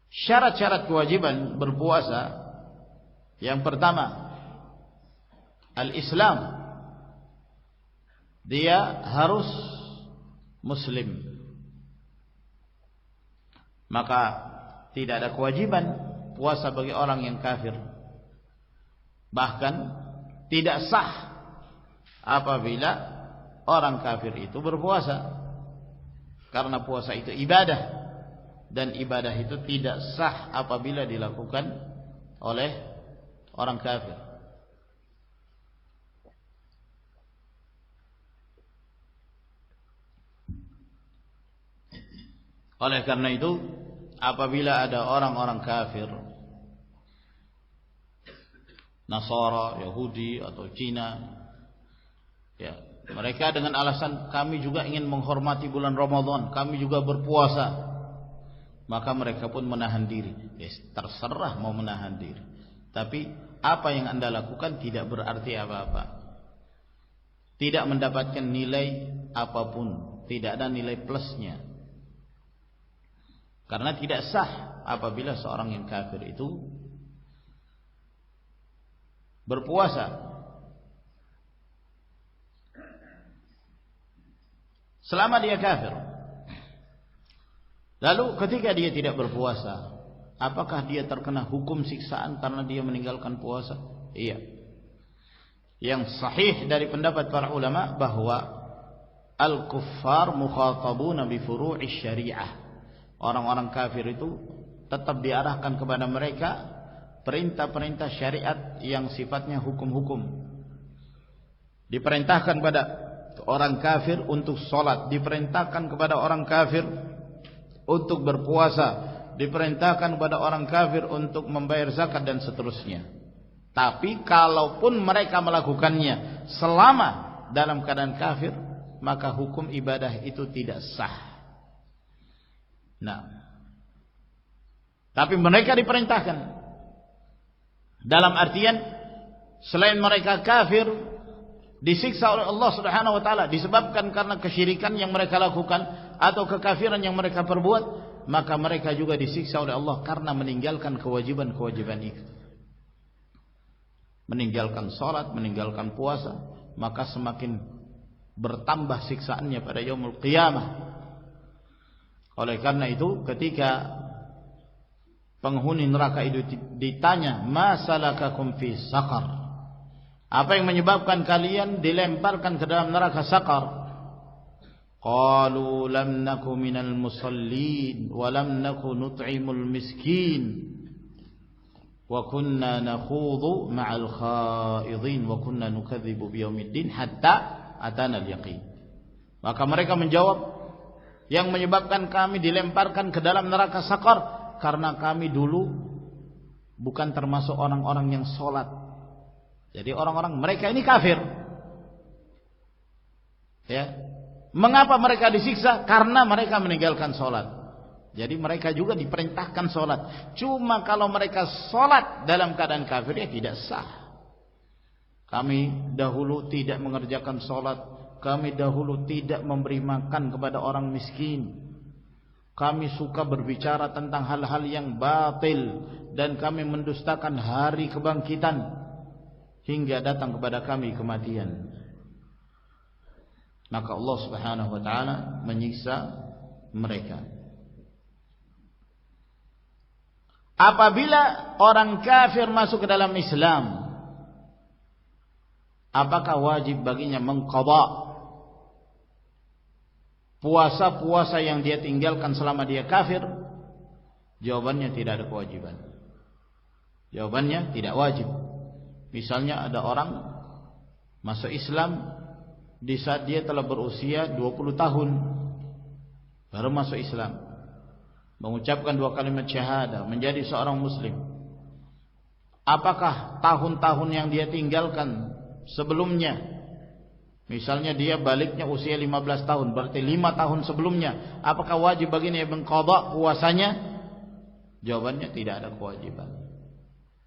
Syarat-syarat kewajiban berpuasa, yang pertama al-Islam, dia harus muslim. Maka tidak ada kewajiban puasa bagi orang yang kafir. Bahkan tidak sah apabila orang kafir itu berpuasa, karena puasa itu ibadah, dan ibadah itu tidak sah apabila dilakukan oleh orang kafir. Oleh karena itu, apabila ada orang-orang kafir, Nasara, Yahudi atau Cina, ya, mereka dengan alasan kami juga ingin menghormati bulan Ramadan, kami juga berpuasa, maka mereka pun menahan diri. Terserah mau menahan diri, tapi apa yang Anda lakukan tidak berarti apa-apa, tidak mendapatkan nilai apapun, tidak ada nilai plusnya. Karena tidak sah apabila seorang yang kafir itu berpuasa. Selama dia kafir. Lalu ketika dia tidak berpuasa, apakah dia terkena hukum siksaan karena dia meninggalkan puasa? Iya. Yang sahih dari pendapat para ulama bahwa al-kuffar mukhatabuna bi furu'i syariah. Orang-orang kafir itu tetap diarahkan kepada mereka perintah-perintah syariat yang sifatnya hukum-hukum. Diperintahkan pada orang kafir untuk sholat, diperintahkan kepada orang kafir untuk berpuasa, diperintahkan kepada orang kafir untuk membayar zakat dan seterusnya. Tapi kalaupun mereka melakukannya selama dalam keadaan kafir, maka hukum ibadah itu tidak sah. Nah, tapi mereka diperintahkan dalam artian selain mereka kafir disiksa oleh Allah Subhanahu wa taala disebabkan karena kesyirikan yang mereka lakukan atau kekafiran yang mereka perbuat, maka mereka juga disiksa oleh Allah karena meninggalkan kewajiban-kewajiban itu. Meninggalkan salat, meninggalkan puasa, maka semakin bertambah siksaannya pada yaumul qiyamah. Oleh karena itu, ketika penghuni neraka itu ditanya, "Ma salakakum fi saqar?" Apa yang menyebabkan kalian dilemparkan ke dalam neraka saqar? Qalu lam naku minal musallin wa lam naku nut'imul miskin wa kunna nakhudhu ma'al khaidin wa kunna nukadzibu biyaumiddin hatta atana al-yaqin. Maka mereka menjawab, yang menyebabkan kami dilemparkan ke dalam neraka saqar karena kami dulu bukan termasuk orang-orang yang sholat. Jadi orang-orang mereka ini kafir. Ya, mengapa mereka disiksa? Karena mereka meninggalkan sholat. Jadi mereka juga diperintahkan sholat. Cuma kalau mereka sholat dalam keadaan kafir, ya tidak sah. Kami dahulu tidak mengerjakan sholat. Kami dahulu tidak memberi makan kepada orang miskin. Kami suka berbicara tentang hal-hal yang batil, dan kami mendustakan hari kebangkitan hingga datang kepada kami kematian. Maka Allah Subhanahu wa taala menyiksa mereka. Apabila orang kafir masuk ke dalam Islam, apakah wajib baginya mengqadha puasa-puasa yang dia tinggalkan selama dia kafir? Jawabannya tidak ada kewajiban. Jawabannya tidak wajib. Misalnya ada orang masuk Islam di saat dia telah berusia 20 tahun, baru masuk Islam, mengucapkan 2 kalimat syahadah, menjadi seorang muslim. Apakah tahun-tahun yang dia tinggalkan sebelumnya, misalnya dia baliknya usia 15 tahun, berarti 5 tahun sebelumnya, apakah wajib baginya mengqadha puasanya? Jawabannya tidak ada kewajiban.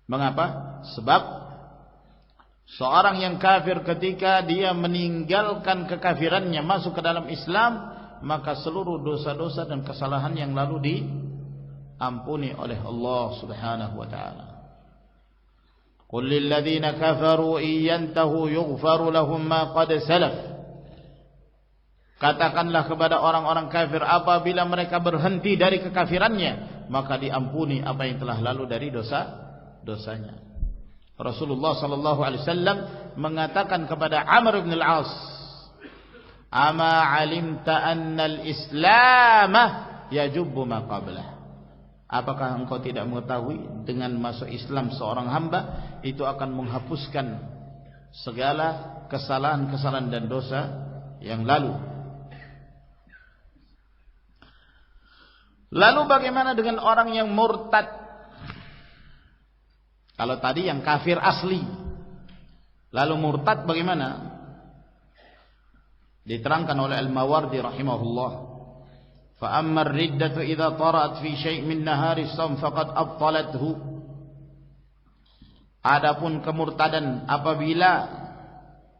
Mengapa? Sebab seorang yang kafir ketika dia meninggalkan kekafirannya masuk ke dalam Islam, maka seluruh dosa-dosa dan kesalahan yang lalu ampuni oleh Allah Subhanahu wa taala. Qul lil ladzina kafaru in yantahu yughfar lahum ma qad salaf. Katakanlah kepada orang-orang kafir, apabila mereka berhenti dari kekafirannya, maka diampuni apa yang telah lalu dari dosa-dosanya. Rasulullah sallallahu alaihi wasallam mengatakan kepada Amr bin al-As, "Ama 'alimta anna al-Islam yajubbu ma qablah?" Apakah engkau tidak mengetahui dengan masuk Islam seorang hamba itu akan menghapuskan segala kesalahan-kesalahan dan dosa yang lalu? Lalu bagaimana dengan orang yang murtad? Kalau tadi yang kafir asli, lalu murtad bagaimana? Diterangkan oleh Al-Mawardi rahimahullah, fa amma ar-riddatu idza tarat fi syai' min nahari shaum faqad abtalathu. Adapun kemurtadan apabila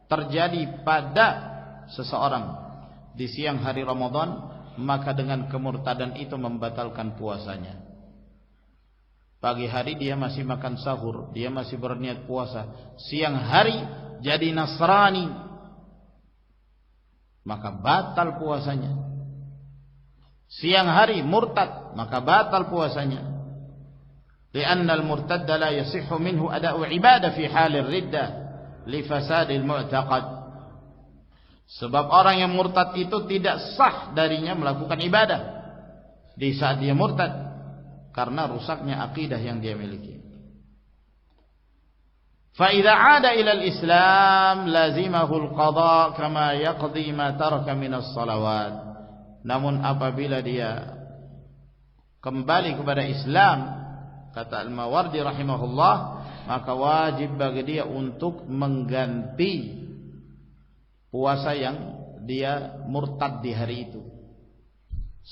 terjadi pada seseorang di siang hari Ramadan, maka dengan kemurtadan itu membatalkan puasanya. Pagi hari dia masih makan sahur, dia masih berniat puasa. Siang hari jadi Nasrani, maka batal puasanya. Siang hari murtad, maka batal puasanya. Lianna al-murtadda la yasihhu minhu ada'u ibadah fi halir riddah li fasadil mu'taqad. Sebab orang yang murtad itu tidak sah darinya melakukan ibadah di saat dia murtad, karena rusaknya akidah yang dia miliki. Fa idza 'ada ila al-Islam lazimahu al-qada' kama yaqdi ma taraka min as-salawat. Namun apabila dia kembali kepada Islam, kata Al-Mawardi rahimahullah, maka wajib bagi dia untuk mengganti puasa yang dia murtad di hari itu,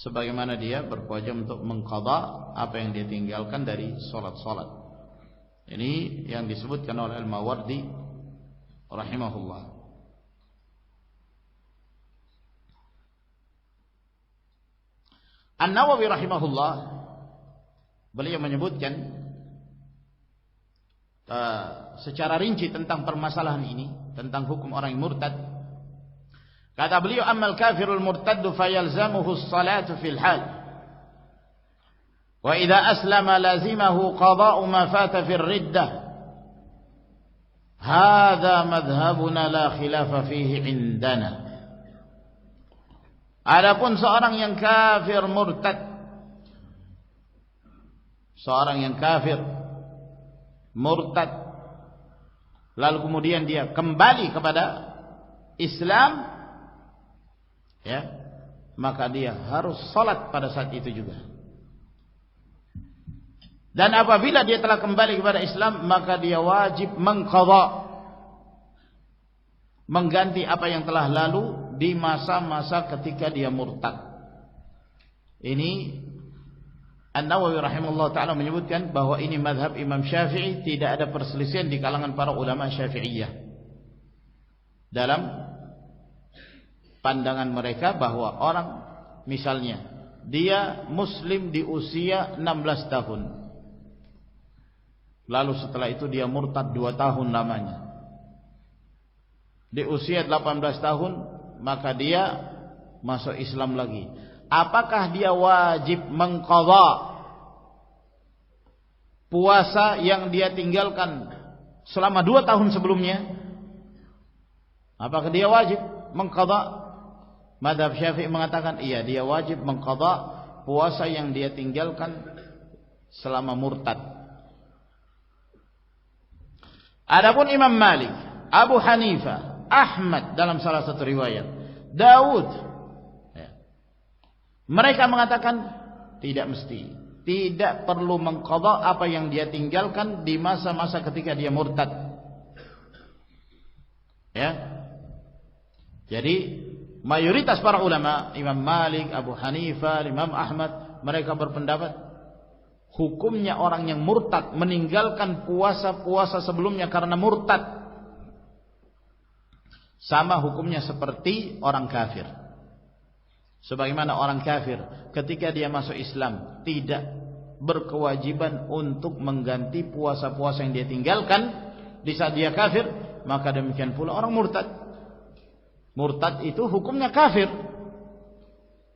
sebagaimana dia berkewajiban untuk mengqadha apa yang dia tinggalkan dari salat-salat. Ini yang disebutkan oleh Al-Mawardi rahimahullah. An-Nawawi rahimahullah, beliau menyebutkan secara rinci tentang permasalahan ini, tentang hukum orang yang murtad. Kata beliau, ammal kafirul murtaddu fayalzamuhu as-salatu fil hal, wa idza aslama lazimahu qada'u ma fata fir riddah. Hadza madhhabuna la khilafa fihi indana. Adapun seorang yang kafir murtad, seorang yang kafir murtad lalu kemudian dia kembali kepada Islam, ya, maka dia harus salat pada saat itu juga. Dan apabila dia telah kembali kepada Islam, maka dia wajib mengqadha, mengganti apa yang telah lalu di masa-masa ketika dia murtad. Ini An-Nawawi rahimahullah ta'ala menyebutkan bahwa ini mazhab Imam Syafi'i, tidak ada perselisihan di kalangan para ulama Syafi'iyah dalam pandangan mereka bahwa orang misalnya dia muslim di usia 16 tahun, lalu setelah itu dia murtad 2 tahun lamanya. Di usia 18 tahun maka dia masuk Islam lagi. Apakah dia wajib mengqadha puasa yang dia tinggalkan selama 2 tahun sebelumnya? Apakah dia wajib mengqadha? Mazhab Syafi'i mengatakan iya, dia wajib mengqadha puasa yang dia tinggalkan selama murtad. Adapun Imam Malik, Abu Hanifah, Ahmad dalam salah satu riwayat, Daud, ya, mereka mengatakan tidak mesti, tidak perlu mengqadha apa yang dia tinggalkan di masa-masa ketika dia murtad. Ya. Jadi mayoritas para ulama, Imam Malik, Abu Hanifah, Imam Ahmad, mereka berpendapat hukumnya orang yang murtad meninggalkan puasa-puasa sebelumnya karena murtad sama hukumnya seperti orang kafir. Sebagaimana orang kafir ketika dia masuk Islam tidak berkewajiban untuk mengganti puasa-puasa yang dia tinggalkan di saat dia kafir, maka demikian pula orang murtad. Murtad itu hukumnya kafir.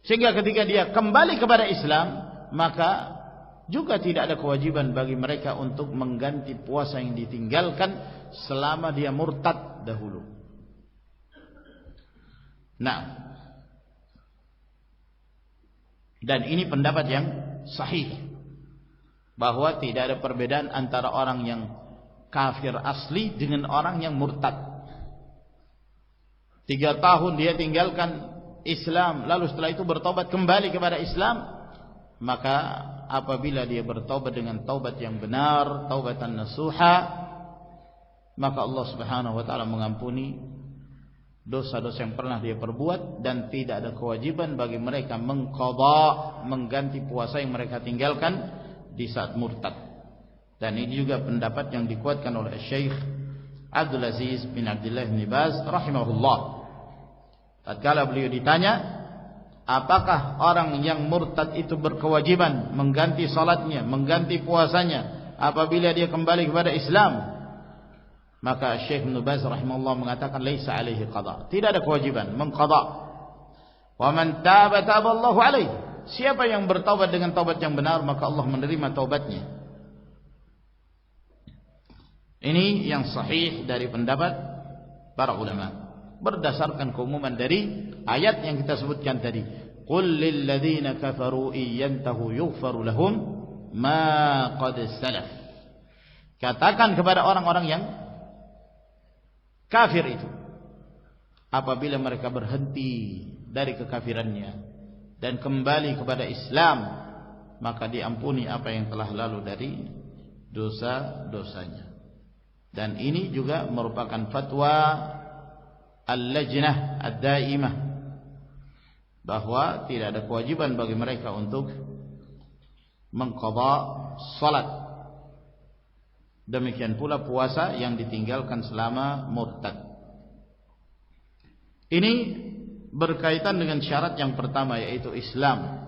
Sehingga ketika dia kembali kepada Islam, maka juga tidak ada kewajiban bagi mereka untuk mengganti puasa yang ditinggalkan selama dia murtad dahulu. Nah, dan ini pendapat yang sahih, bahwa tidak ada perbedaan antara orang yang kafir asli dengan orang yang murtad. 3 tahun dia tinggalkan Islam, lalu setelah itu bertobat kembali kepada Islam, maka apabila dia bertobat dengan taubat yang benar, taubatan nasuha, maka Allah Subhanahu wa taala mengampuni dosa-dosa yang pernah dia perbuat, dan tidak ada kewajiban bagi mereka mengqadha, mengganti puasa yang mereka tinggalkan di saat murtad. Dan ini juga pendapat yang dikuatkan oleh Syekh Abdul Aziz bin Abdullah bin Baz rahimahullah. Tatkala beliau ditanya, apakah orang yang murtad itu berkewajiban mengganti salatnya, mengganti puasanya apabila dia kembali kepada Islam? Maka Syekh Ibn Baz rahimahullah mengatakan, laisa alaihi qada, tidak ada kewajiban mengqada. Wa man taba taballahu alaihi, siapa yang bertaubat dengan taubat yang benar, maka Allah menerima taubatnya. Ini yang sahih dari pendapat para ulama, berdasarkan keumuman dari ayat yang kita sebutkan tadi. Qul lil ladzina kafaru iyantahu yughfaru lahum ma qad salaf. Katakan kepada orang-orang yang kafir itu, apabila mereka berhenti dari kekafirannya dan kembali kepada Islam, maka diampuni apa yang telah lalu dari dosa-dosanya. Dan ini juga merupakan fatwa Al-Lajnah Ad-Daimah, bahwa tidak ada kewajiban bagi mereka untuk mengqadha salat. Demikian pula puasa yang ditinggalkan selama murtad. Ini berkaitan dengan syarat yang pertama, yaitu Islam.